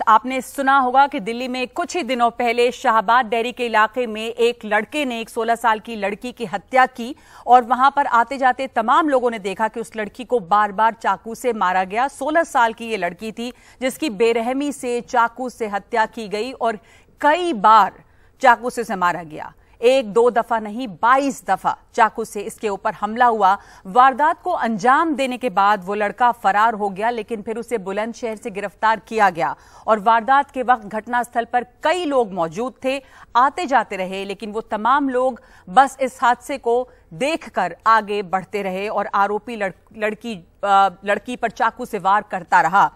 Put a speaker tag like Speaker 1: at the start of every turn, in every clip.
Speaker 1: आपने सुना होगा कि दिल्ली में कुछ ही दिनों पहले शाहबाद डेयरी के इलाके में एक लड़के ने एक 16 साल की लड़की की हत्या की और वहां पर आते जाते तमाम लोगों ने देखा कि उस लड़की को बार बार चाकू से मारा गया। 16 साल की ये लड़की थी जिसकी बेरहमी से चाकू से हत्या की गई और कई बार चाकू से मारा गया। एक दो दफा नहीं 22 दफा चाकू से इसके ऊपर हमला हुआ। वारदात को अंजाम देने के बाद वो लड़का फरार हो गया, लेकिन फिर उसे बुलंदशहर से गिरफ्तार किया गया और वारदात के वक्त घटनास्थल पर कई लोग मौजूद थे, आते जाते रहे, लेकिन वो तमाम लोग बस इस हादसे को देखकर आगे बढ़ते रहे और आरोपी लड़की पर चाकू से वार करता रहा।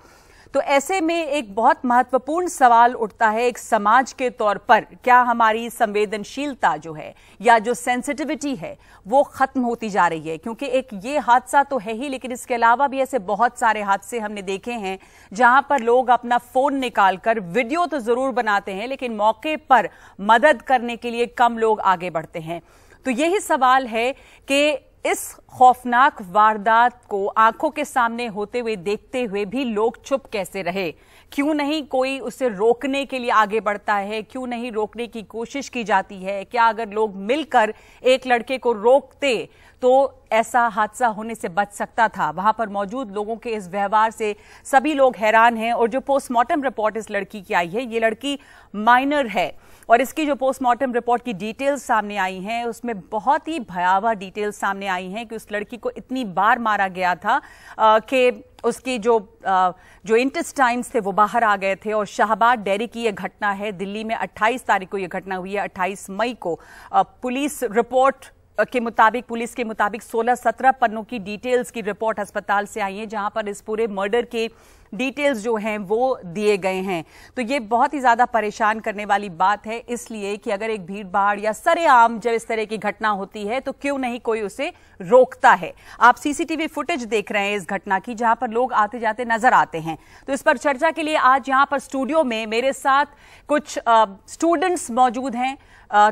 Speaker 1: तो ऐसे में एक बहुत महत्वपूर्ण सवाल उठता है एक समाज के तौर पर, क्या हमारी संवेदनशीलता जो है या जो सेंसिटिविटी है वो खत्म होती जा रही है? क्योंकि एक ये हादसा तो है ही, लेकिन इसके अलावा भी ऐसे बहुत सारे हादसे हमने देखे हैं जहां पर लोग अपना फोन निकालकर वीडियो तो जरूर बनाते हैं, लेकिन मौके पर मदद करने के लिए कम लोग आगे बढ़ते हैं। तो यही सवाल है कि इस खौफनाक वारदात को आंखों के सामने होते हुए देखते हुए भी लोग चुप कैसे रहे? क्यों नहीं कोई उसे रोकने के लिए आगे बढ़ता है? क्यों नहीं रोकने की कोशिश की जाती है? क्या अगर लोग मिलकर एक लड़के को रोकते तो ऐसा हादसा होने से बच सकता था? वहां पर मौजूद लोगों के इस व्यवहार से सभी लोग हैरान हैं। और जो पोस्टमार्टम रिपोर्ट इस लड़की की आई है, ये लड़की माइनर है और इसकी जो पोस्टमार्टम रिपोर्ट की डिटेल्स सामने आई हैं उसमें बहुत ही भयावह डिटेल्स सामने आई हैं कि उस लड़की को इतनी बार मारा गया था कि उसकी जो इंटेस्टाइन्स थे वो बाहर आ गए थे। और शाहबाद डेयरी की यह घटना है, दिल्ली में 28 तारीख को यह घटना हुई है। 28 मई को पुलिस रिपोर्ट के मुताबिक, पुलिस के मुताबिक 16-17 पन्नों की डिटेल्स की रिपोर्ट अस्पताल से आई है जहां पर इस पूरे मर्डर के डिटेल्स जो हैं वो दिए गए हैं। तो ये बहुत ही ज्यादा परेशान करने वाली बात है, इसलिए कि अगर एक भीड़ भाड़ या सरेआम जब इस तरह की घटना होती है तो क्यों नहीं कोई उसे रोकता है। आप सीसीटीवी फुटेज देख रहे हैं इस घटना की जहां पर लोग आते जाते नजर आते हैं। तो इस पर चर्चा के लिए आज यहां पर स्टूडियो में मेरे साथ कुछ स्टूडेंट्स मौजूद हैं,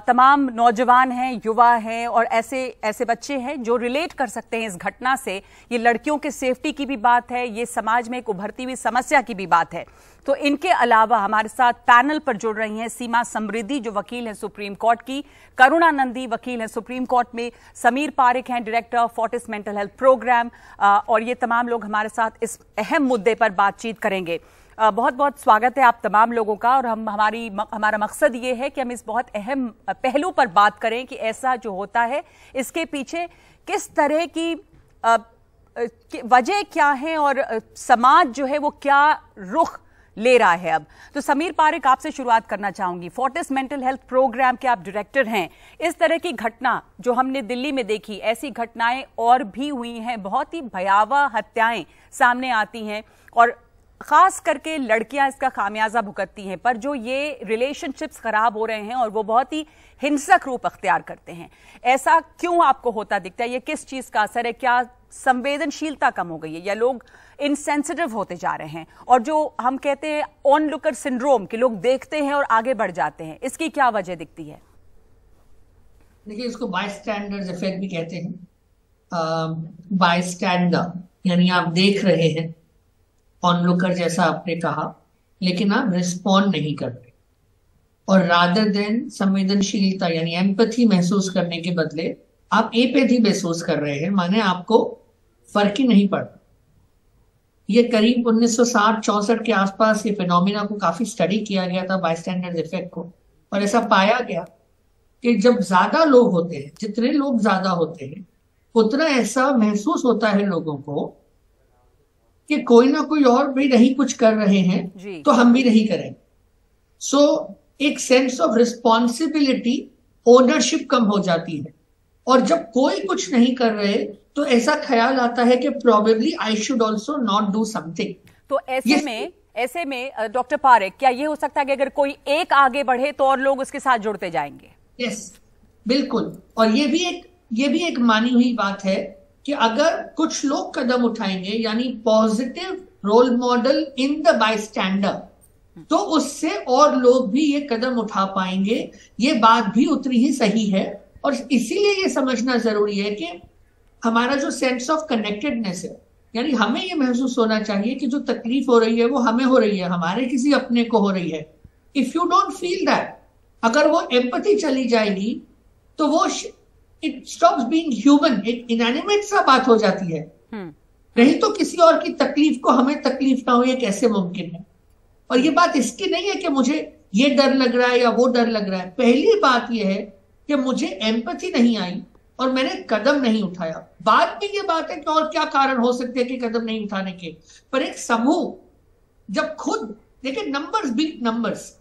Speaker 1: तमाम नौजवान हैं, युवा हैं और ऐसे बच्चे हैं जो रिलेट कर सकते हैं इस घटना से। ये लड़कियों के सेफ्टी की भी बात है, ये समाज में एक उभरती हुई समस्या की भी बात है। तो इनके अलावा हमारे साथ पैनल पर जुड़ रही हैं सीमा समृद्धि जो वकील हैं सुप्रीम कोर्ट की, करुणा नंदी वकील हैं सुप्रीम कोर्ट में, समीर पारेख हैं director of Fortis mental health programme, और ये तमाम लोग हमारे साथ इस अहम मुद्दे पर बातचीत करेंगे। बहुत बहुत स्वागत है आप तमाम लोगों का। और हमारा मकसद ये है कि हम इस बहुत अहम पहलू पर बात करें कि ऐसा जो होता है इसके पीछे किस तरह की वजह क्या है और समाज जो है वो क्या रुख ले रहा है अब। तो समीर पारेख आपसे शुरुआत करना चाहूंगी। फोर्टिस मेंटल हेल्थ प्रोग्राम के आप डायरेक्टर हैं। इस तरह की घटना जो हमने दिल्ली में देखी, ऐसी घटनाएं और भी हुई हैं, बहुत ही भयावह हत्याएं सामने आती हैं और खास करके लड़कियां इसका खामियाजा भुगतती हैं। पर जो ये रिलेशनशिप्स खराब हो रहे हैं और वो बहुत ही हिंसक रूप अख्तियार करते हैं, ऐसा क्यों आपको होता दिखता है? ये किस चीज का असर है? क्या संवेदनशीलता कम हो गई है या लोग इनसेंसिटिव होते जा रहे हैं? और जो हम कहते हैं ऑन लुकर सिंड्रोम कि लोग देखते हैं और आगे बढ़ जाते हैं, इसकी क्या वजह दिखती है?
Speaker 2: देखिए, इसको बायस्टैंडर्स इफेक्ट भी कहते हैं। बायस्टैंडर यानी आप देख रहे हैं, ऑनलुकर जैसा आपने कहा, लेकिन आप रिस्पॉन्ड नहीं करते। और रादर देन संवेदनशीलता यानी एम्पैथी महसूस करने के बदले आप एपैथी महसूस कर रहे हैं, माने आपको फर्क ही नहीं पड़ता। ये करीब 1960-64 के आसपास ये फिनोमिना को काफी स्टडी किया गया था, बायस्टैंडर्स इफेक्ट को, और ऐसा पाया गया कि जब ज्यादा लोग होते हैं, जितने लोग ज्यादा होते हैं, उतना ऐसा महसूस होता है लोगों को कि कोई ना कोई और भी नहीं कुछ कर रहे हैं तो हम भी नहीं करेंगे। सो एक सेंस ऑफ रिस्पॉन्सिबिलिटी, ओनरशिप कम हो जाती है। और जब कोई कुछ नहीं कर रहे तो ऐसा ख्याल आता है कि probably I should also not do something.
Speaker 1: तो ऐसे में डॉक्टर पारेख, क्या ये हो सकता है कि अगर कोई एक आगे बढ़े तो और लोग उसके साथ जुड़ते जाएंगे?
Speaker 2: यस, बिल्कुल। और ये भी एक मानी हुई बात है कि अगर कुछ लोग कदम उठाएंगे, यानी positive role model in the bystander, तो उससे और लोग भी ये कदम उठा पाएंगे। ये बात भी उतनी ही सही है। और इसीलिए ये समझना जरूरी है कि हमारा जो सेंस ऑफ कनेक्टेडनेस है यानी हमें ये महसूस होना चाहिए कि जो तकलीफ हो रही है वो हमें हो रही है, हमारे किसी अपने को हो रही है। If you don't feel that, अगर वो एम्पैथी चली जाएगी तो वो इट स्टॉप्स बीइंग ह्यूमन, एक इनएनिमेट सा बात हो जाती है। नहीं तो किसी और की तकलीफ को हमें तकलीफ ना हो, ये कैसे मुमकिन है? और ये बात इसकी नहीं है कि मुझे ये डर लग रहा है या वो डर लग रहा है। पहली बात ये है कि मुझे एम्पैथी नहीं आई और मैंने कदम नहीं उठाया। बाद में ये बात है कि और क्या कारण हो सकते हैं कि कदम नहीं उठाने के, पर एक समूह जब खुद देखिए, नंबर्स बीट नंबर्स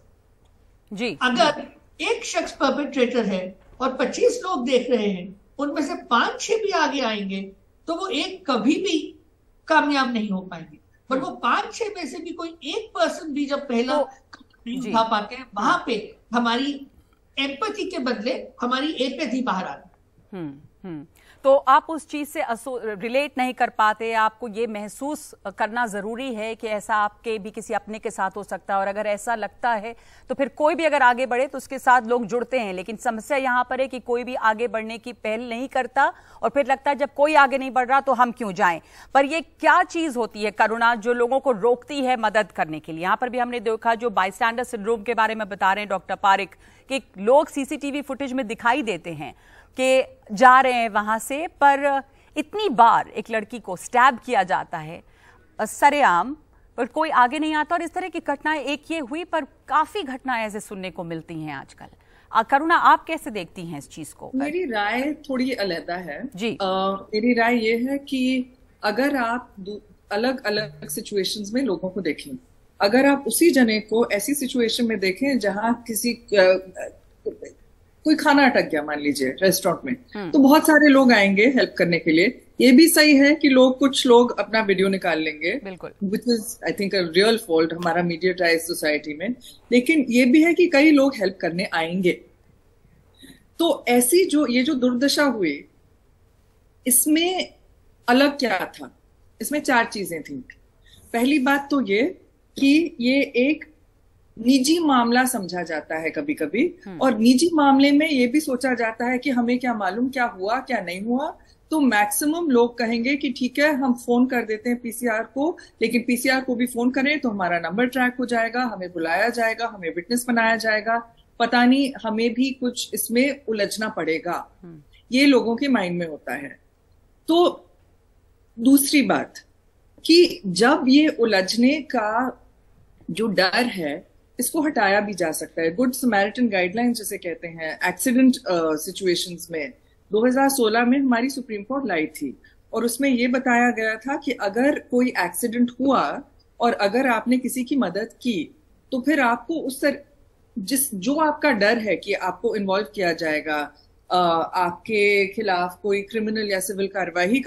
Speaker 2: जी, अगर एक शख्स परपेट्रेटर है और 25 लोग देख रहे हैं, उनमें से 5-6 भी आगे आएंगे तो वो एक कभी भी कामयाब नहीं हो पाएंगे। पर वो 5-6 में से भी कोई एक पर्सन भी जब पहला नहीं उठा पाते हैं, वहां पे हमारी एम्पैथी के बदले हमारी एपैथी बाहर आती है।
Speaker 1: तो आप उस चीज से रिलेट नहीं कर पाते, आपको ये महसूस करना जरूरी है कि ऐसा आपके भी किसी अपने के साथ हो सकता है, और अगर ऐसा लगता है तो फिर कोई भी अगर आगे बढ़े तो उसके साथ लोग जुड़ते हैं। लेकिन समस्या यहाँ पर है कि कोई भी आगे बढ़ने की पहल नहीं करता और फिर लगता है जब कोई आगे नहीं बढ़ रहा तो हम क्यों जाएं। पर ये क्या चीज होती है करुणा जो लोगों को रोकती है मदद करने के लिए? यहाँ पर भी हमने देखा जो बाईस्टैंडर सिंड्रोम के बारे में बता रहे हैं डॉक्टर पारिक, कि लोग सीसीटीवी फुटेज में दिखाई देते हैं कि जा रहे हैं वहां से, पर इतनी बार एक लड़की को स्टैब किया जाता है सरेआम, पर कोई आगे नहीं आता। और इस तरह की घटनाएं एक ये हुई, पर काफी घटनाएं ऐसे सुनने को मिलती हैं आजकल। करुणा, आप कैसे देखती हैं इस चीज को?
Speaker 3: मेरी राय थोड़ी अलग है
Speaker 1: जी।
Speaker 3: मेरी राय ये है कि अगर आप अलग अलग सिचुएशंस में लोगों को देखें, अगर आप उसी जने को ऐसी सिचुएशन में देखें जहां किसी कोई खाना अटक गया, मान लीजिए रेस्टोरेंट में, तो बहुत सारे लोग आएंगे हेल्प करने के लिए। ये भी सही है कि कुछ लोग अपना वीडियो निकाल लेंगे, which is I think a real fault हमारा मीडियाटाइज सोसाइटी में। लेकिन ये भी है कि कई लोग हेल्प करने आएंगे। तो ऐसी ये जो दुर्दशा हुई, इसमें अलग क्या था? इसमें 4 चीजें थी। पहली बात तो ये कि ये एक निजी मामला समझा जाता है कभी कभी, और निजी मामले में ये भी सोचा जाता है कि हमें क्या मालूम क्या हुआ क्या नहीं हुआ। तो मैक्सिमम लोग कहेंगे कि ठीक है, हम फोन कर देते हैं पीसीआर को, लेकिन पीसीआर को भी फोन करें तो हमारा नंबर ट्रैक हो जाएगा, हमें बुलाया जाएगा, हमें विटनेस बनाया जाएगा, पता नहीं हमें भी कुछ इसमें उलझना पड़ेगा। ये लोगों के माइंड में होता है। तो दूसरी बात कि जब ये उलझने का जो डर है, इसको हटाया भी जा सकता है। गुड समैरिटन गाइडलाइंस जिसे कहते हैं, एक्सीडेंट सिचुएशंस में 2016 में हमारी सुप्रीम कोर्ट लाई थी, और उसमें ये बताया गया था कि अगर कोई एक्सीडेंट हुआ और अगर आपने किसी की मदद की, तो फिर आपको उस जो आपका डर है कि आपको इन्वॉल्व किया जाएगा, आपके खिलाफ कोई क्रिमिनल या सिविल कार्रवाई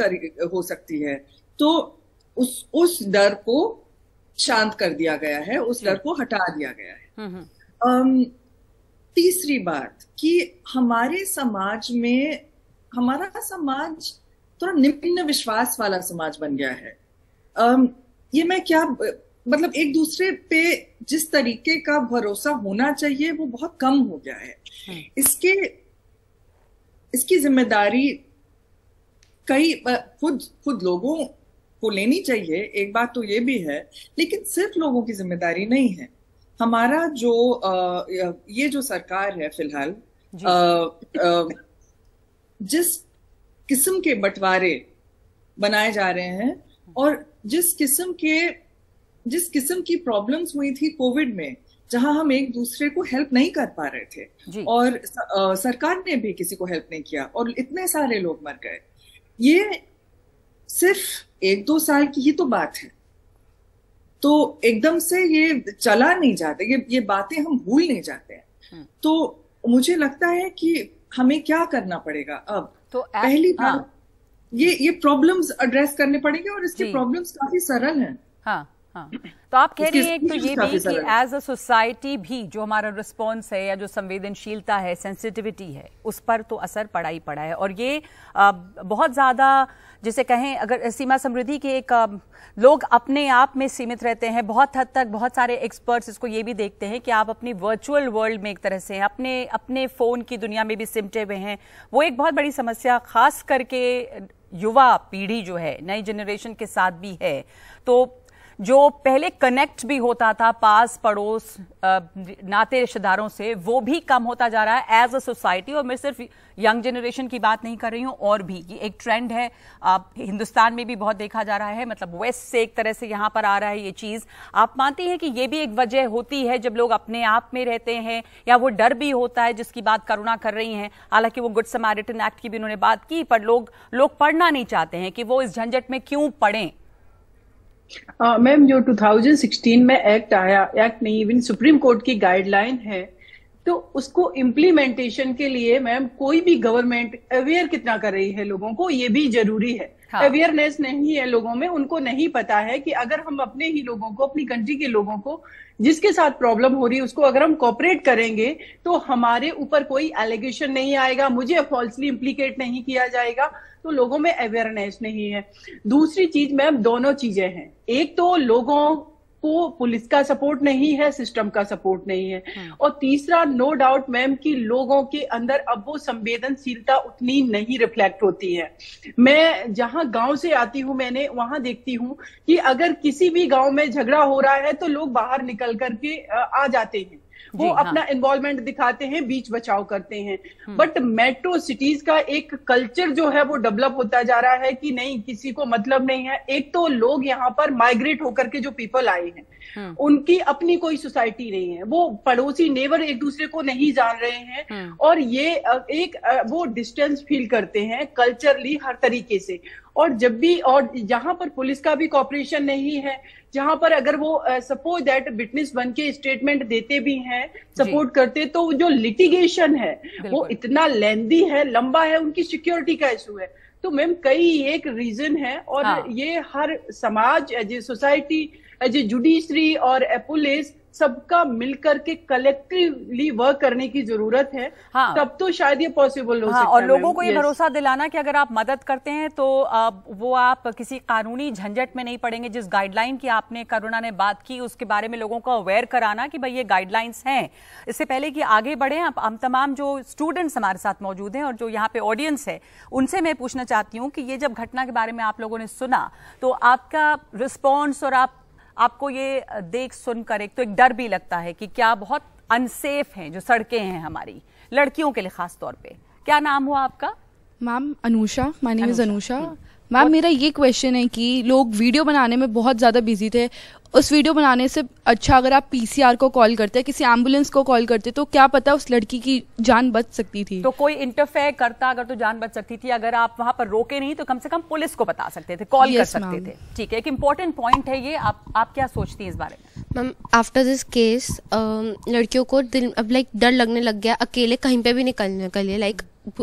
Speaker 3: हो सकती है, तो उस डर को शांत कर दिया गया है, उस डर को हटा दिया गया है। तीसरी बात कि हमारे समाज में, हमारा समाज थोड़ा निम्न विश्वास वाला समाज बन गया है। ये मैं क्या मतलब, एक दूसरे पे जिस तरीके का भरोसा होना चाहिए वो बहुत कम हो गया है। इसकी जिम्मेदारी खुद लोगों को लेनी चाहिए। एक बात तो ये भी है, लेकिन सिर्फ लोगों की जिम्मेदारी नहीं है। हमारा ये जो सरकार है फिलहाल, जिस किस्म के बंटवारे बनाए जा रहे हैं और जिस किस्म की प्रॉब्लम्स हुई थी कोविड में, जहां हम एक दूसरे को हेल्प नहीं कर पा रहे थे और सरकार ने भी किसी को हेल्प नहीं किया और इतने सारे लोग मर गए, ये सिर्फ 1-2 साल की ही तो बात है। तो एकदम से ये चला नहीं जाता, ये बातें हम भूल नहीं जाते हैं। तो मुझे लगता है कि हमें क्या करना पड़ेगा अब। तो पहली बात ये प्रॉब्लम्स एड्रेस करने पड़ेंगे, और इसके प्रॉब्लम्स काफी सरल हैं।
Speaker 1: हाँ। तो आप कह रही हैं एक तो ये भी कि एज अ सोसाइटी भी जो हमारा रिस्पॉन्स है या जो संवेदनशीलता है, सेंसिटिविटी है, उस पर तो असर पड़ा ही पड़ा है। और ये बहुत ज्यादा जिसे कहें, अगर सीमा समृद्धि के लोग अपने आप में सीमित रहते हैं बहुत हद तक। बहुत सारे एक्सपर्ट्स इसको ये भी देखते हैं कि आप अपनी वर्चुअल वर्ल्ड में एक तरह से अपने फोन की दुनिया में भी सिमटे हुए हैं। वो एक बहुत बड़ी समस्या खास करके युवा पीढ़ी जो है, नई जनरेशन के साथ भी है, तो जो पहले कनेक्ट भी होता था पास पड़ोस नाते रिश्तेदारों से, वो भी कम होता जा रहा है एज अ सोसाइटी। और मैं सिर्फ यंग जनरेशन की बात नहीं कर रही हूं, और भी ये एक ट्रेंड है, हिंदुस्तान में भी बहुत देखा जा रहा है, मतलब वेस्ट से एक तरह से यहां पर आ रहा है ये चीज। आप मानती हैं कि ये भी एक वजह होती है जब लोग अपने आप में रहते हैं, या वो डर भी होता है जिसकी बात करुणा कर रही हैं? हालांकि वो गुड समैरिटन एक्ट की भी उन्होंने बात की, पर लोग पढ़ना नहीं चाहते हैं कि वो इस झंझट में क्यों पढ़ें।
Speaker 4: मैम, जो 2016 में एक्ट आया, एक्ट नहीं इवन सुप्रीम कोर्ट की गाइडलाइन है, तो उसको इम्प्लीमेंटेशन के लिए मैम कोई भी गवर्नमेंट अवेयर कितना कर रही है लोगों को, ये भी जरूरी है। हाँ। अवेयरनेस नहीं है लोगों में, उनको नहीं पता है कि अगर हम अपने ही लोगों को, अपनी कंट्री के लोगों को जिसके साथ प्रॉब्लम हो रही है उसको अगर हम कोऑपरेट करेंगे तो हमारे ऊपर कोई एलिगेशन नहीं आएगा, मुझे फॉल्सली इम्प्लीकेट नहीं किया जाएगा। तो लोगों में अवेयरनेस नहीं है। दूसरी चीज मैम, दोनों चीजें हैं। एक तो लोगों को पुलिस का सपोर्ट नहीं है, सिस्टम का सपोर्ट नहीं है, और तीसरा नो डाउट मैम कि लोगों के अंदर अब वो संवेदनशीलता उतनी नहीं रिफ्लेक्ट होती है। मैं जहां गांव से आती हूं, मैंने वहां देखती हूं कि अगर किसी भी गांव में झगड़ा हो रहा है तो लोग बाहर निकल करके आ जाते हैं, वो अपना इन्वॉल्वमेंट दिखाते हैं, बीच बचाव करते हैं। बट मेट्रो सिटीज का एक कल्चर जो है वो डेवलप होता जा रहा है कि नहीं, किसी को मतलब नहीं है। एक तो लोग यहाँ पर माइग्रेट होकर के जो पीपल आए हैं उनकी अपनी कोई सोसाइटी नहीं है, वो पड़ोसी नेबर एक दूसरे को नहीं जान रहे हैं, और ये एक वो डिस्टेंस फील करते हैं कल्चरली हर तरीके से। और जब भी, और जहां पर पुलिस का भी कॉपरेशन नहीं है, जहां पर अगर वो सपोज दैट विटनेस बन के स्टेटमेंट देते भी हैं, सपोर्ट करते, तो जो लिटिगेशन है वो इतना लेंदी है, लंबा है, उनकी सिक्योरिटी का इशू है। तो मैम कई एक रीजन है, और ये हर समाज, as a society, as a judiciary और पुलिस, सबका मिलकर के कलेक्टिवली वर्क करने की जरूरत है। तब तो शायद ये पॉसिबल हो सकता है।
Speaker 1: और लोगों को ये भरोसा दिलाना कि अगर आप मदद करते हैं तो वो आप किसी कानूनी झंझट में नहीं पड़ेंगे। जिस गाइडलाइन की आपने, करुणा ने बात की, उसके बारे में लोगों को अवेयर कराना कि भाई ये गाइडलाइंस हैं। इससे पहले कि आगे बढ़े, हम तमाम जो स्टूडेंट्स हमारे साथ मौजूद हैं और जो यहाँ पे ऑडियंस है, उनसे मैं पूछना चाहती हूँ कि ये जब घटना के बारे में आप लोगों ने सुना तो आपका रिस्पॉन्स, और आपको ये देख सुनकर एक तो एक डर भी लगता है कि क्या बहुत अनसेफ हैं जो सड़कें हैं हमारी लड़कियों के लिए खास तौर पे। क्या नाम हुआ आपका?
Speaker 5: Ma'am Anusha, my name is Anusha. Ma'am मेरा ये क्वेश्चन है कि लोग वीडियो बनाने में बहुत ज़्यादा बिजी थे, उस वीडियो बनाने से अच्छा अगर आप पीसीआर को कॉल करते, किसी एम्बुलेंस को कॉल करते, तो क्या पता उस लड़की की जान बच सकती थी।
Speaker 1: तो कोई इंटरफेयर करता अगर तो जान बच सकती थी। अगर आप वहां पर रोके नहीं तो कम से कम पुलिस को बता सकते थे, कॉल कर सकते थे। ठीक है, एक इंपॉर्टेंट पॉइंट है ये। आप क्या सोचती हैं इस बारे में?
Speaker 6: मैम, आफ्टर दिस केस लड़कियों को अब डर लगने लग गया अकेले कहीं पे भी निकलने के लिए।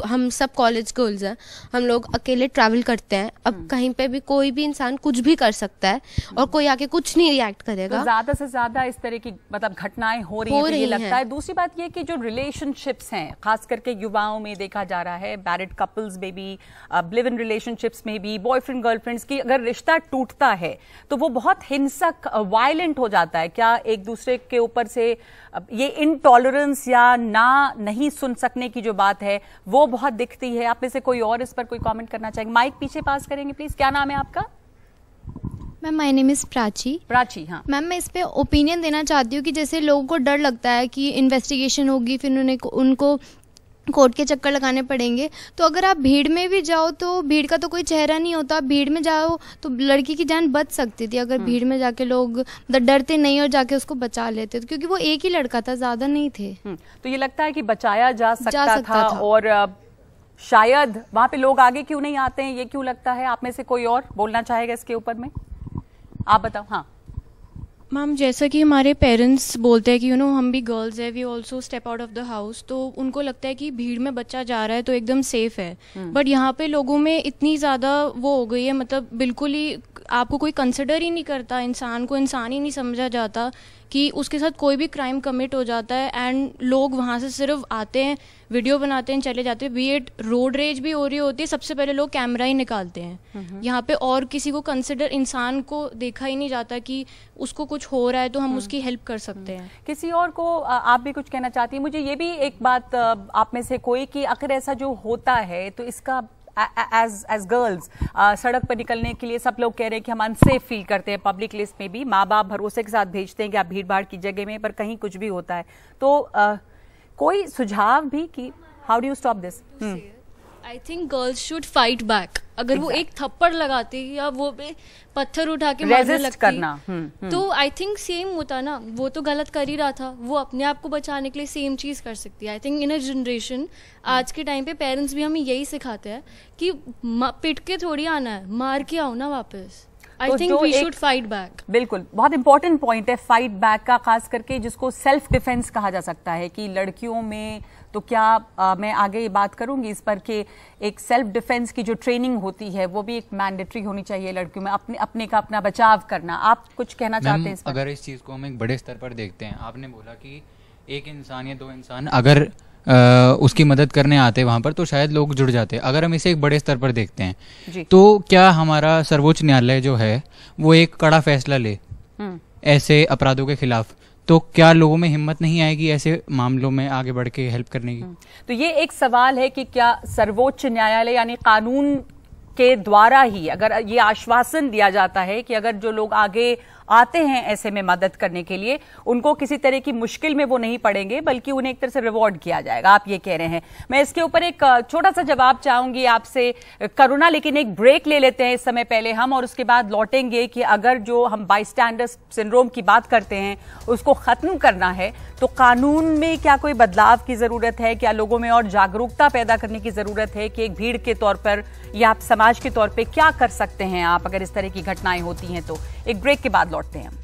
Speaker 6: हम सब कॉलेज गर्ल्स हैं, हम लोग अकेले ट्रैवल करते हैं, अब कहीं पे भी कोई भी इंसान कुछ भी कर सकता है और कोई आके कुछ नहीं रिएक्ट करेगा।
Speaker 1: तो ज्यादा से ज्यादा इस तरह की मतलब घटनाएं हो रही हैं, ये लगता है। दूसरी बात ये कि जो रिलेशनशिप्स हैं, खास करके युवाओं में देखा जा रहा है, मैरिड कपल्स में भी, लिव इन रिलेशनशिप्स में भी, बॉयफ्रेंड गर्लफ्रेंड्स की अगर रिश्ता टूटता है तो वो बहुत हिंसक, वायलेंट हो जाता है। क्या एक दूसरे के ऊपर से ये इनटॉलरेंस या नहीं सुन सकने की जो बात है वो बहुत दिखती है? आप में से कोई और इस पर कोई कमेंट करना चाहेंगे? माइक पीछे पास करेंगे प्लीज। क्या नाम है आपका?
Speaker 7: Ma'am my name is Prachi.
Speaker 1: Prachi, हाँ
Speaker 7: मैम, मैं इस पे ओपिनियन देना चाहती हूँ कि जैसे लोगों को डर लगता है कि इन्वेस्टिगेशन होगी, फिर उनको कोर्ट के चक्कर लगाने पड़ेंगे। तो अगर आप भीड़ में भी जाओ तो भीड़ का तो कोई चेहरा नहीं होता, भीड़ में जाओ तो लड़की की जान बच सकती थी अगर भीड़ में जाके लोग डरते नहीं और जाके उसको बचा लेते, क्योंकि वो एक ही लड़का था, ज्यादा नहीं थे।
Speaker 1: तो ये लगता है कि बचाया जा सकता था। और शायद वहां पे लोग आगे क्यों नहीं आते हैं, ये क्यों लगता है? आप में से कोई और बोलना चाहेगा इसके ऊपर में? आप बताओ। हाँ
Speaker 8: मैम, जैसा कि हमारे पेरेंट्स बोलते हैं कि हम भी गर्ल्स है, we also step out of the house, तो उनको लगता है कि भीड़ में बच्चा जा रहा है तो एकदम सेफ है। बट यहाँ पे लोगों में इतनी ज़्यादा वो हो गई है, मतलब बिल्कुल ही आपको कोई कंसिडर ही नहीं करता, इंसान को इंसान ही नहीं समझा जाता कि उसके साथ कोई भी क्राइम कमिट हो जाता है एंड लोग वहाँ से सिर्फ आते हैं, वीडियो बनाते हैं, चले जाते हैं। बी एट रोड रेज भी हो रही होती है, सबसे पहले लोग कैमरा ही निकालते हैं यहाँ पे, और किसी को कंसिडर, इंसान को देखा ही नहीं जाता कि उसको कुछ हो रहा है तो हम उसकी हेल्प कर सकते हैं।
Speaker 1: किसी और को आप भी कुछ कहना चाहती हैं? मुझे ये भी एक बात आप में से कोई कि अगर ऐसा जो होता है तो इसका एज गर्ल्स सड़क पर निकलने के लिए सब लोग कह रहे हैं कि हम अनसेफ फील करते हैं पब्लिक लिस्ट में भी, माँ बाप भरोसे के साथ भेजते हैं कि आप भीड़ भाड़ की जगह में, पर कहीं कुछ भी होता है। तो कोई सुझाव भी कि how do you stop this?
Speaker 8: I think girls should fight back. अगर वो एक थप्पड़ लगाती या वो पत्थर उठा के मारने लगती करना, तो आई थिंक सेम होता ना, वो तो गलत कर ही रहा था, वो अपने आप को बचाने के लिए सेम चीज कर सकती है। I think in a generation आज के टाइम पे पेरेंट्स भी हमें यही सिखाते हैं कि पिट के थोड़ी आना है, मार के आओ ना वापस। I think we should fight back.
Speaker 1: बिल्कुल, बहुत इंपॉर्टेंट पॉइंट है फाइट बैक का, खास करके जिसको सेल्फ डिफेंस कहा जा सकता है कि लड़कियों में तो क्या मैं आगे ये बात करूंगी इस पर कि एक सेल्फ डिफेंस की जो ट्रेनिंग होती है वो भी एक मैंडेटरी होनी चाहिए लड़कियों में, अपने का अपना बचाव करना। आप कुछ कहना चाहते हैं इस पर?
Speaker 9: अगर इस चीज़ को हम एक बड़े स्तर पर देखते हैं, आपने बोला कि एक इंसान या दो इंसान अगर उसकी मदद करने आते वहां पर तो शायद लोग जुड़ जाते। अगर हम इसे एक बड़े स्तर पर देखते हैं तो क्या हमारा सर्वोच्च न्यायालय जो है वो एक कड़ा फैसला ले ऐसे अपराधों के खिलाफ, तो क्या लोगों में हिम्मत नहीं आएगी ऐसे मामलों में आगे बढ़ के हेल्प करने की?
Speaker 1: तो ये एक सवाल है कि क्या सर्वोच्च न्यायालय यानी कानून के द्वारा ही अगर ये आश्वासन दिया जाता है कि अगर जो लोग आगे आते हैं ऐसे में मदद करने के लिए, उनको किसी तरह की मुश्किल में वो नहीं पड़ेंगे बल्कि उन्हें एक तरह से रिवॉर्ड किया जाएगा, आप ये कह रहे हैं। मैं इसके ऊपर एक छोटा सा जवाब चाहूंगी आपसे करुणा, लेकिन एक ब्रेक ले लेते हैं इस समय पहले हम, और उसके बाद लौटेंगे कि अगर जो हम बाईस्टैंडर्स सिंड्रोम की बात करते हैं उसको खत्म करना है तो कानून में क्या कोई बदलाव की जरूरत है, क्या लोगों में और जागरूकता पैदा करने की जरूरत है कि एक भीड़ के तौर पर या आप समाज के तौर पे क्या कर सकते हैं आप अगर इस तरह की घटनाएं होती हैं तो। एक ब्रेक के बाद लौटते हैं हम।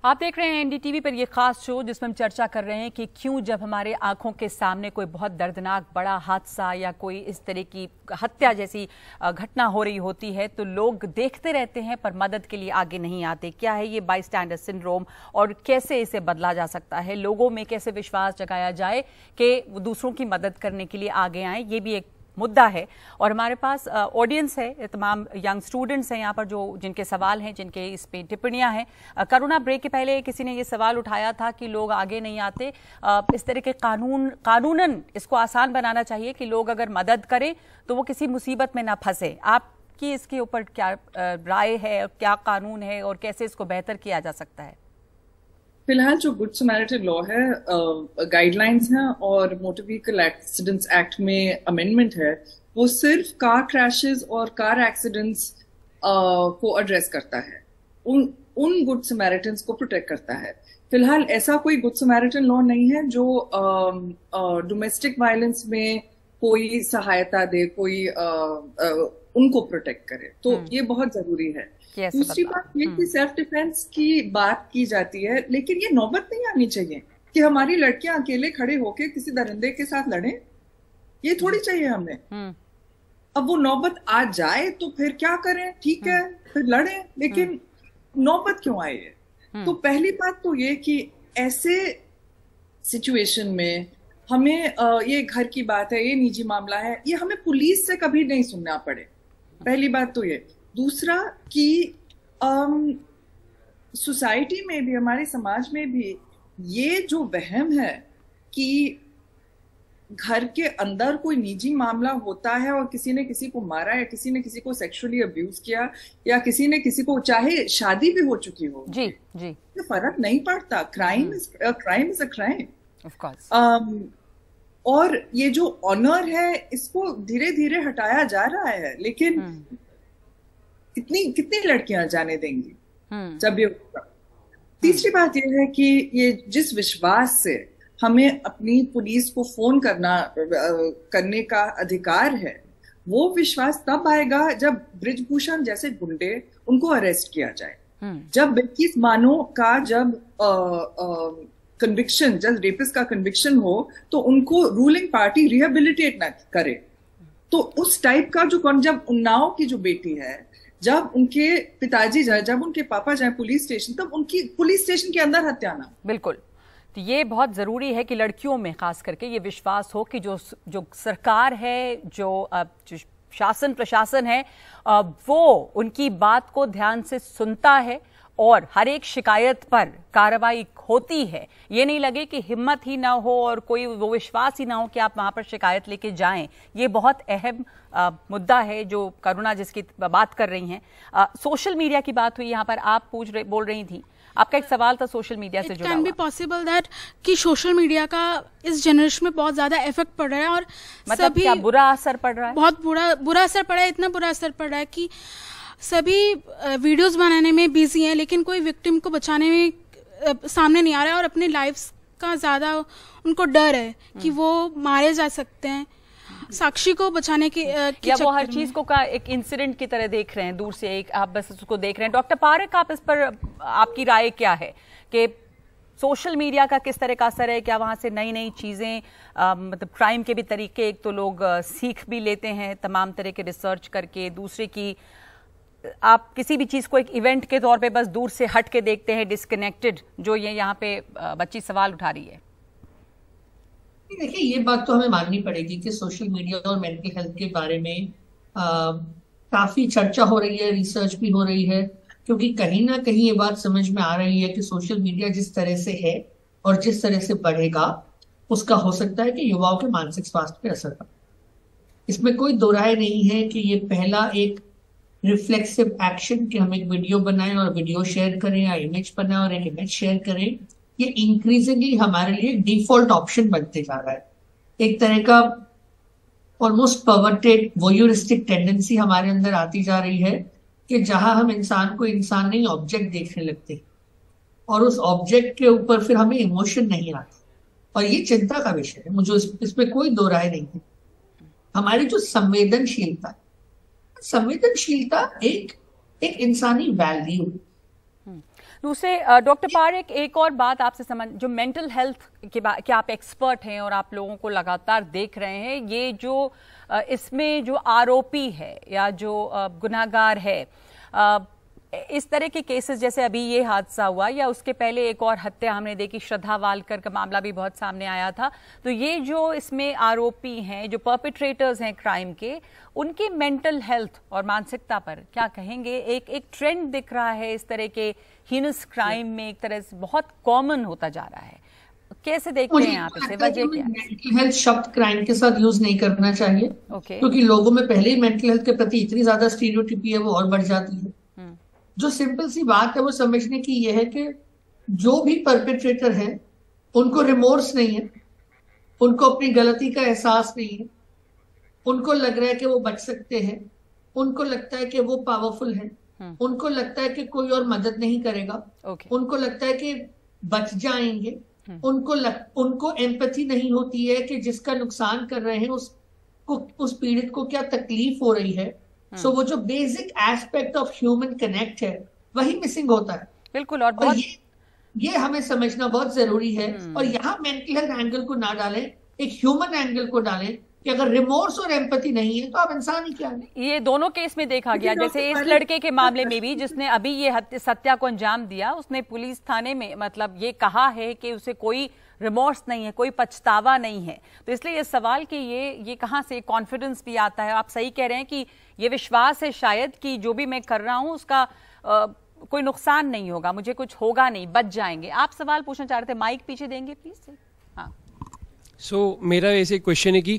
Speaker 1: आप देख रहे हैं एनडीटीवी पर यह खास शो जिसमें हम चर्चा कर रहे हैं कि क्यों जब हमारे आंखों के सामने कोई बहुत दर्दनाक बड़ा हादसा या कोई इस तरह की हत्या जैसी घटना हो रही होती है तो लोग देखते रहते हैं पर मदद के लिए आगे नहीं आते। क्या है ये बाईस्टैंडर सिंड्रोम और कैसे इसे बदला जा सकता है, लोगों में कैसे विश्वास जगाया जाए कि वो दूसरों की मदद करने के लिए आगे आए, ये भी एक मुद्दा है। और हमारे पास ऑडियंस है, तमाम यंग स्टूडेंट्स हैं यहाँ पर जो जिनके सवाल हैं, जिनके इस पे टिप्पणियां हैं। करुणा, ब्रेक के पहले किसी ने ये सवाल उठाया था कि लोग आगे नहीं आते, इस तरह के कानूनन इसको आसान बनाना चाहिए कि लोग अगर मदद करें तो वो किसी मुसीबत में ना फंसे। आपकी इसके ऊपर क्या राय है, क्या कानून है और कैसे इसको बेहतर किया जा सकता है?
Speaker 3: फिलहाल जो गुड समैरिटन लॉ है, गाइडलाइंस हैं और मोटर व्हीकल एक्सीडेंट्स एक्ट में अमेंडमेंट है, वो सिर्फ कार क्रैशेस और कार एक्सीडेंट्स को एड्रेस करता है, उन गुड समैरिटन्स को प्रोटेक्ट करता है। फिलहाल ऐसा कोई गुड समैरिटन लॉ नहीं है जो डोमेस्टिक वायलेंस में कोई सहायता दे, कोई उनको प्रोटेक्ट करे, तो ये बहुत जरूरी है। दूसरी बात ये कि सेल्फ डिफेंस की बात की जाती है, लेकिन ये नौबत नहीं आनी चाहिए कि हमारी लड़कियां अकेले खड़े होके किसी दरिंदे के साथ लड़ें, ये थोड़ी चाहिए हमें। अब वो नौबत आ जाए तो फिर क्या करें, ठीक है फिर लड़ें, लेकिन नौबत क्यों आए? तो पहली बात तो ये कि ऐसे सिचुएशन में हमें ये घर की बात है, ये निजी मामला है, ये हमें पुलिस से कभी नहीं सुनना पड़े, पहली बात तो ये। दूसरा कि सोसाइटी में भी, हमारे समाज में भी ये जो वहम है कि घर के अंदर कोई निजी मामला होता है और किसी ने किसी को मारा या किसी ने किसी को सेक्सुअली अब्यूज किया या किसी ने किसी को, चाहे शादी भी हो चुकी हो, जी जी, तो फर्क नहीं पड़ता, crime is a crime of course. और ये जो ऑनर है इसको धीरे धीरे हटाया जा रहा है, लेकिन कितनी लड़कियां जाने देंगी जब ये होगा। तीसरी बात ये है कि ये जिस विश्वास से हमें अपनी पुलिस को फोन करने का अधिकार है, वो विश्वास तब आएगा जब बृजभूषण जैसे गुंडे उनको अरेस्ट किया जाए, जब बिल्किस बानो का जब कन्विक्शन, जब रेपिस्ट का कन्विक्शन हो तो उनको रूलिंग पार्टी रिहेबिलिटेट ना करे। तो उस टाइप का जो, जब उन्नाव की जो बेटी है, जब उनके पिताजी जाए, जब उनके पापा जाए पुलिस स्टेशन, तब उनकी पुलिस स्टेशन के अंदर हत्या ना।
Speaker 1: बिल्कुल, तो ये बहुत जरूरी है कि लड़कियों में खास करके ये विश्वास हो कि जो सरकार है, जो शासन प्रशासन है, वो उनकी बात को ध्यान से सुनता है और हर एक शिकायत पर कार्रवाई होती है, ये नहीं लगे कि हिम्मत ही ना हो और कोई वो विश्वास ही ना हो कि आप वहां पर शिकायत लेके जाएं। ये बहुत अहम मुद्दा है जो करुणा जिसकी बात कर रही हैं। सोशल मीडिया की बात हुई यहाँ पर, आप बोल रही थी, आपका एक सवाल था सोशल मीडिया से जुड़ा हुआ।
Speaker 10: कैन बी पॉसिबल दैट कि सोशल मीडिया का इस जनरेशन में बहुत ज्यादा इफेक्ट पड़ रहा है और
Speaker 1: मतलब क्या बुरा असर पड़ रहा है?
Speaker 10: बहुत बुरा असर पड़ा है, इतना बुरा असर पड़ रहा है कि सभी वीडियोस बनाने में बिजी हैं, लेकिन कोई विक्टिम को बचाने में सामने नहीं आ रहा है और अपनी लाइफ का ज्यादा उनको डर है कि वो मारे जा सकते हैं साक्षी को बचाने की
Speaker 1: या वो हर चीज को का एक इंसिडेंट की तरह देख रहे हैं, दूर से एक आप बस उसको देख रहे हैं। डॉक्टर पारेख, आप इस पर आपकी राय क्या है कि सोशल मीडिया का किस तरह का असर है? क्या वहां से नई नई चीजें मतलब क्राइम के भी तरीके, एक तो लोग सीख भी लेते हैं तमाम तरह के रिसर्च करके, दूसरे की आप किसी भी चीज को एक इवेंट के तौर पे बस दूर से हट के देखते हैं, डिस्कनेक्टेड, जो ये यहाँ पे बच्ची सवाल उठा रही है।
Speaker 2: देखिए, ये बात तो हमें माननी पड़ेगी कि सोशल मीडिया और मेंटल हेल्थ के बारे में काफी चर्चा हो रही है, रिसर्च भी हो रही है, क्योंकि कहीं ना कहीं ये बात समझ में आ रही है कि सोशल मीडिया जिस तरह से है और जिस तरह से बढ़ेगा, उसका हो सकता है कि युवाओं के मानसिक स्वास्थ्य पे असर पड़े। इसमें कोई दो राय नहीं है कि ये पहला एक रिफ्लेक्सिव एक्शन कि हम एक वीडियो बनाएं और वीडियो शेयर करें या इमेज बनाएं और एक इमेज शेयर करें, ये इंक्रीजिंगली हमारे लिए डिफॉल्ट ऑप्शन बनते जा रहा है। एक तरह का ऑलमोस्ट परवर्टेड वोयूरिस्टिक टेंडेंसी हमारे अंदर आती जा रही है कि जहां हम इंसान को इंसान नहीं ऑब्जेक्ट देखने लगते और उस ऑब्जेक्ट के ऊपर फिर हमें इमोशन नहीं आता, और ये चिंता का विषय है। मुझे इसमें कोई दो राय नहीं है। हमारी जो संवेदनशीलता एक इंसानी वैल्यू।
Speaker 1: दूसरे डॉक्टर पारेख, एक और बात आपसे जो मेंटल हेल्थ की बात, क्या आप एक्सपर्ट हैं और आप लोगों को लगातार देख रहे हैं, ये जो इसमें जो आरोपी है या जो गुनाहगार है, इस तरह के केसेस जैसे अभी ये हादसा हुआ या उसके पहले एक और हत्या हमने देखी, श्रद्धा वालकर का मामला भी बहुत सामने आया था, तो ये जो इसमें आरोपी हैं, जो परपेट्रेटर्स हैं क्राइम के, उनकी मेंटल हेल्थ और मानसिकता पर क्या कहेंगे? एक ट्रेंड दिख रहा है इस तरह के हीनस क्राइम में, एक तरह से बहुत कॉमन होता जा रहा है। कैसे देखते हैं आप इसे? वजह क्या है?
Speaker 2: मेंटल हेल्थ शब्द क्राइम के साथ यूज नहीं करना चाहिए, क्योंकि लोगों में पहले ही मेंटल हेल्थ के प्रति इतनी ज्यादा स्टीरियोटाइपी है, वो और बढ़ जाती है। जो सिंपल सी बात है वो समझने की ये है कि जो भी परपेट्रेटर है उनको रिमोर्स नहीं है, उनको अपनी गलती का एहसास नहीं है, उनको लग रहा है कि वो बच सकते हैं, उनको लगता है कि वो पावरफुल है, उनको लगता है कि कोई और मदद नहीं करेगा, उनको लगता है कि बच जाएंगे, उनको एम्पैथी नहीं होती है कि जिसका नुकसान कर रहे हैं उस पीड़ित को क्या तकलीफ हो रही है। सो वो जो basic aspect of human connect है वही मिसिंग होता है।
Speaker 1: बिल्कुल, और
Speaker 2: ये हमें समझना बहुत जरूरी है। और यहाँ मेंटल हेल्थ एंगल को ना डालें, एक ह्यूमन एंगल को डालें कि अगर रिमोर्स और एम्पैथी नहीं है तो आप इंसान ही क्या है।
Speaker 1: ये दोनों केस में देखा गया, जैसे इस लड़के के मामले में भी जिसने अभी ये हत्या को अंजाम दिया, उसने पुलिस थाने में मतलब ये कहा है कि उसे कोई रिमोर्स नहीं है, कोई पछतावा नहीं है। तो इसलिए ये सवाल कि ये कहाँ से कॉन्फिडेंस भी आता है। आप सही कह रहे हैं कि ये विश्वास है शायद कि जो भी मैं कर रहा हूँ उसका कोई नुकसान नहीं होगा, मुझे कुछ होगा नहीं, बच जाएंगे। आप सवाल पूछना चाह रहे थे, माइक पीछे देंगे प्लीज। हाँ,
Speaker 11: सो मेरा ऐसे क्वेश्चन है कि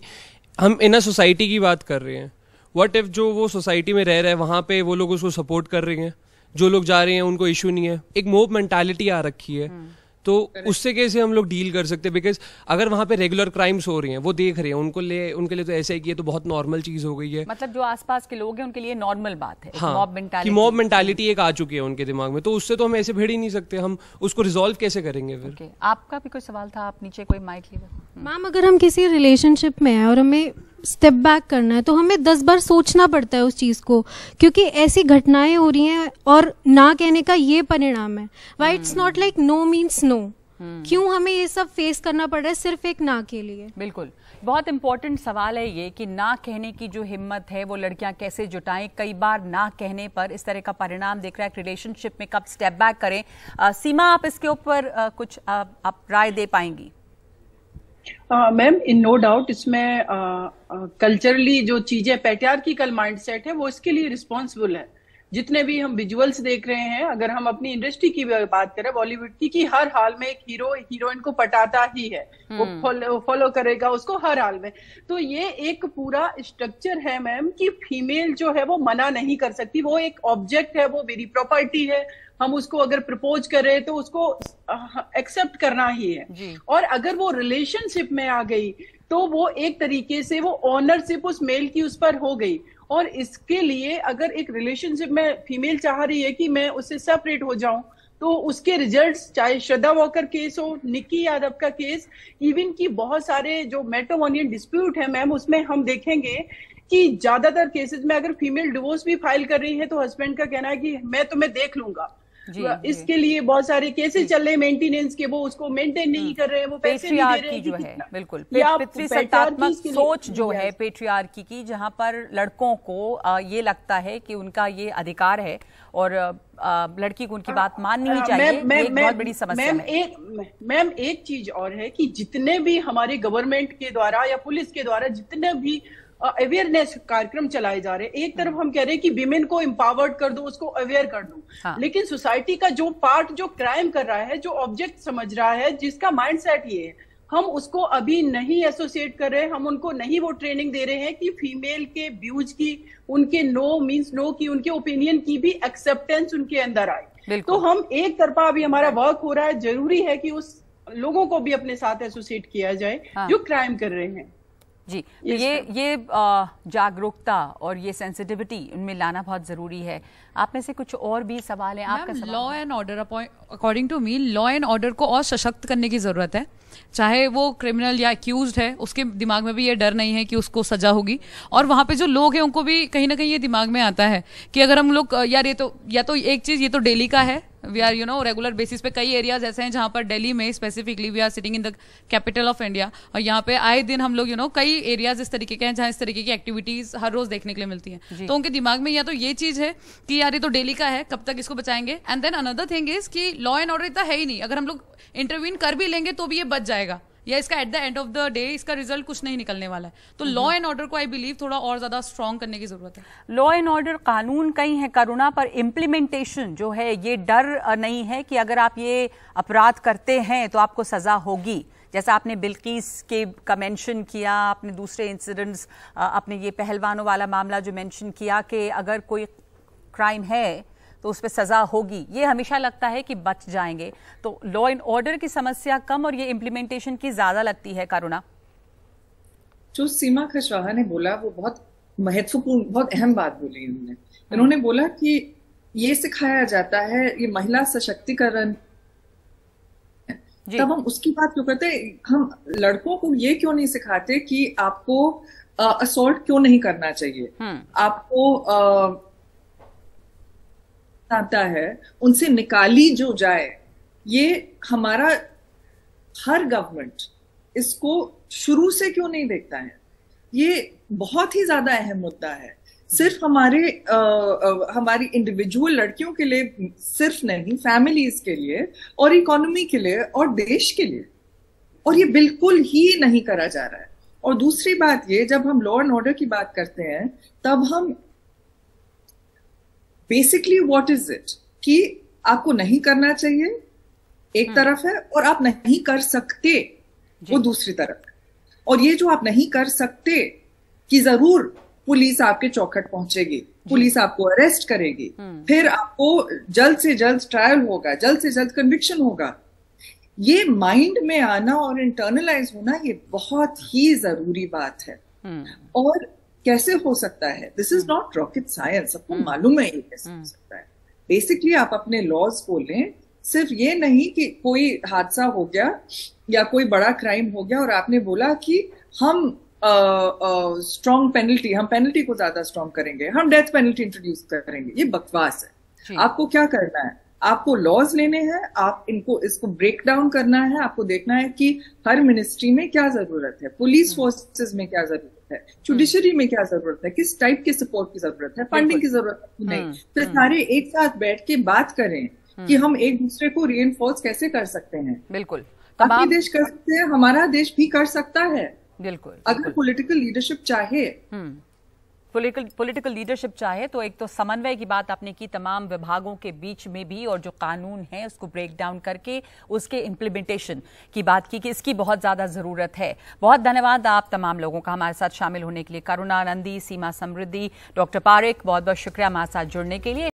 Speaker 11: हम इन सोसाइटी की बात कर रहे हैं, व्हाट इफ जो वो सोसाइटी में रह रहे हैं वहां पे वो लोग उसको सपोर्ट कर रहे हैं, जो लोग जा रहे हैं उनको इशू नहीं है, एक मोब मेंटालिटी आ रखी है, तो उससे कैसे हम लोग डील कर सकते हैं? बिकॉज अगर वहां पे रेगुलर क्राइम्स हो रही हैं, वो देख रहे हैं, उनके लिए तो ऐसा है कि ये तो बहुत नॉर्मल चीज हो गई है, मतलब
Speaker 1: जो आसपास के लोग हैं उनके लिए नॉर्मल बात है।
Speaker 11: हाँ, कि मॉब मेंटालिटी एक आ चुकी है उनके दिमाग में, तो उससे तो हम ऐसे भिड़ ही नहीं सकते, हम उसको रिजॉल्व कैसे करेंगे फिर?
Speaker 1: आपका भी कोई सवाल था, आप नीचे कोई माइक लीजिए।
Speaker 12: मैम, अगर हम किसी रिलेशनशिप में हैं और हमें स्टेप बैक करना है तो हमें 10 बार सोचना पड़ता है उस चीज को, क्योंकि ऐसी घटनाएं हो रही हैं और ना कहने का ये परिणाम है। Why it's not like no means no, क्यों हमें ये सब फेस करना पड़ रहा है सिर्फ एक ना के लिए?
Speaker 1: बिल्कुल, बहुत इंपॉर्टेंट सवाल है ये कि ना कहने की जो हिम्मत है वो लड़कियां कैसे जुटाएं। कई बार ना कहने पर इस तरह का परिणाम देख रहा है रिलेशनशिप में, कब स्टेप बैक करें। सीमा, आप इसके ऊपर कुछ आप राय दे पाएंगी?
Speaker 4: मैम, इन नो डाउट इसमें कल्चरली जो चीजें पैट्रियार्किकल माइंडसेट है वो इसके लिए रिस्पॉन्सिबल है। जितने भी हम विजुअल्स देख रहे हैं, अगर हम अपनी इंडस्ट्री की बात करें बॉलीवुड की, कि हर हाल में एक हीरो हीरोइन को पटाता ही है, वो फॉलो करेगा उसको हर हाल में। तो ये एक पूरा स्ट्रक्चर है मैम कि फीमेल जो है वो मना नहीं कर सकती, वो एक ऑब्जेक्ट है, वो मेरी प्रॉपर्टी है, हम उसको अगर प्रपोज करें तो उसको एक्सेप्ट करना ही है। और अगर वो रिलेशनशिप में आ गई तो वो एक तरीके से वो ऑनरशिप उस मेल की उस पर हो गई। और इसके लिए अगर एक रिलेशनशिप में फीमेल चाह रही है कि मैं उससे सेपरेट हो जाऊं, तो उसके रिजल्ट्स, चाहे श्रद्धा वॉकर केस हो, निक्की यादव का केस, इवन की बहुत सारे जो मैट्रिमोनियल डिस्प्यूट है मैम, उसमें हम देखेंगे कि ज्यादातर केसेस में अगर फीमेल डिवोर्स भी फाइल कर रही है तो हस्बैंड का कहना है कि मैं तुम्हें देख लूंगा। इसके लिए बहुत सारे केसेस चल रहे हैं मेंटेनेंस के, वो उसको मेंटेन नहीं कर रहे हैं, वो पैसे नहीं दे रहे हैं,
Speaker 1: जो है बिल्कुल पितृसत्तात्मक सोच जो है पेट्रियार्की की, जहां पर लड़कों को ये लगता है कि उनका ये अधिकार है और लड़की को उनकी बात माननी ही चाहिए। ये एक बहुत बड़ी समस्या है।
Speaker 4: मैम एक चीज और है कि जितने भी हमारे गवर्नमेंट के द्वारा या पुलिस के द्वारा जितने भी अवेयरनेस कार्यक्रम चलाए जा रहे हैं, एक तरफ हम कह रहे हैं कि विमेन को एम्पावर्ड कर दो, उसको अवेयर कर दो, लेकिन सोसाइटी का जो पार्ट जो क्राइम कर रहा है, जो ऑब्जेक्ट समझ रहा है, जिसका माइंडसेट ये है, हम उसको अभी नहीं एसोसिएट कर रहे हैं, हम उनको नहीं वो ट्रेनिंग दे रहे हैं कि फीमेल के व्यूज की, उनके नो मींस नो की, उनके ओपिनियन की भी एक्सेप्टेंस उनके अंदर आए। तो हम एक तरफा अभी हमारा वर्क हो रहा है, जरूरी है कि उस लोगों को भी अपने साथ एसोसिएट किया जाए जो क्राइम कर रहे हैं।
Speaker 1: जी, ये जागरूकता और ये सेंसिटिविटी उनमें लाना बहुत जरूरी है। आप में से कुछ और भी सवाल है? आपका सवाल?
Speaker 13: Law and order, according to me law and order को और सशक्त करने की जरूरत है। चाहे वो क्रिमिनल या एक्यूज्ड है, उसके दिमाग में भी ये डर नहीं है कि उसको सजा होगी, और वहां पे जो लोग हैं उनको भी कहीं ना कहीं ये दिमाग में आता है कि अगर हम लोग यार ये तो, या तो एक चीज ये तो दिल्ली का है, वी आर रेगुलर बेसिस पे कई एरियाज ऐसे हैं जहां पर दिल्ली में specifically we are sitting in the capital of India, और यहाँ पे आए दिन हम लोग कई एरियाज इस तरीके के हैं जहां इस तरीके की एक्टिविटीज हर रोज देखने के लिए मिलती हैं। तो उनके दिमाग में या तो ये चीज है कि यार ये तो दिल्ली का है, कब तक इसको बचाएंगे, and then another thing is कि लॉ एंड ऑर्डर इतना है ही नहीं, अगर हम लोग इंटरवीन कर भी लेंगे तो भी ये बच जाएगा, या इसका at the end of the day इसका रिजल्ट कुछ नहीं निकलने वाला है। तो लॉ एंड ऑर्डर को आई बिलीव थोड़ा और ज्यादा स्ट्रॉन्ग करने की जरूरत है।
Speaker 1: लॉ एंड ऑर्डर कानून कई है करुणा, पर इम्प्लीमेंटेशन जो है ये डर नहीं है कि अगर आप ये अपराध करते हैं तो आपको सजा होगी। जैसा आपने बिल्किस के का मेंशन किया, आपने दूसरे इंसिडेंट्स, आपने ये पहलवानों वाला मामला जो मेंशन किया कि अगर कोई क्राइम है तो उस पर सजा होगी, ये हमेशा लगता है कि बच जाएंगे। तो लॉ एंड ऑर्डर की समस्या कम और ये इम्प्लीमेंटेशन की ज्यादा लगती है। करुणा,
Speaker 3: जो सीमा खशवाहा ने बोला वो बहुत महत्वपूर्ण, बहुत अहम बात बोली उन्होंने। उन्होंने बोला कि ये सिखाया जाता है, ये महिला सशक्तिकरण, तब हम उसकी बात क्यों करते? हम लड़कों को ये क्यों नहीं सिखाते कि आपको असॉल्ट क्यों नहीं करना चाहिए, आपको आता है उनसे निकाली जो जाए। ये हमारा हर गवर्नमेंट इसको शुरू से क्यों नहीं देखता है? ये बहुत ही ज्यादा अहम मुद्दा है, सिर्फ हमारी इंडिविजुअल लड़कियों के लिए सिर्फ नहीं, फैमिलीज के लिए और इकोनॉमी के लिए और देश के लिए, और ये बिल्कुल ही नहीं करा जा रहा है। और दूसरी बात ये, जब हम लॉ एंड ऑर्डर की बात करते हैं तब हम बेसिकली व्हाट इज इट कि आपको नहीं करना चाहिए एक तरफ है, और आप नहीं कर सकते वो दूसरी तरफ है। और ये जो आप नहीं कर सकते कि जरूर पुलिस आपके चौखट पहुंचेगी, पुलिस आपको अरेस्ट करेगी, फिर आपको जल्द से जल्द ट्रायल होगा, जल्द से जल्द कन्विक्शन होगा। ये माइंड में आना और इंटरनलाइज होना ये बहुत ही जरूरी बात है। और कैसे हो सकता है? This is not rocket science, सबको मालूम है ये कैसे हो सकता है। बेसिकली आप अपने लॉज को लें, सिर्फ ये नहीं कि कोई हादसा हो गया या कोई बड़ा क्राइम हो गया और आपने बोला कि हम स्ट्रॉन्ग पेनल्टी, हम पेनल्टी को ज्यादा स्ट्रॉन्ग करेंगे, हम डेथ पेनल्टी इंट्रोड्यूस करेंगे। ये बकवास है। आपको क्या करना है? आपको लॉज लेने हैं, आप इसको ब्रेक डाउन करना है, आपको देखना है कि हर मिनिस्ट्री में क्या जरूरत है, पुलिस फोर्सेस में क्या जरूरत है, जुडिशरी में क्या जरूरत है, किस टाइप के सपोर्ट की जरूरत है, फंडिंग की जरूरत है नहीं। फिर सारे एक साथ बैठ के बात करें कि हम एक दूसरे को रीइंफोर्स कैसे कर सकते हैं।
Speaker 1: बिल्कुल,
Speaker 3: बाकी देश कर सकते हैं, हमारा देश भी कर सकता है
Speaker 1: बिल्कुल,
Speaker 3: अगर पॉलिटिकल लीडरशिप चाहे।
Speaker 1: पॉलिटिकल लीडरशिप चाहे तो एक तो समन्वय की बात आपने की तमाम विभागों के बीच में भी, और जो कानून है उसको ब्रेक डाउन करके उसके इम्प्लीमेंटेशन की बात की कि इसकी बहुत ज्यादा जरूरत है। बहुत धन्यवाद आप तमाम लोगों का हमारे साथ शामिल होने के लिए। करुणा नंदी, सीमा समृद्धि, डॉक्टर पारेख, बहुत बहुत शुक्रिया हमारे साथ जुड़ने के लिए।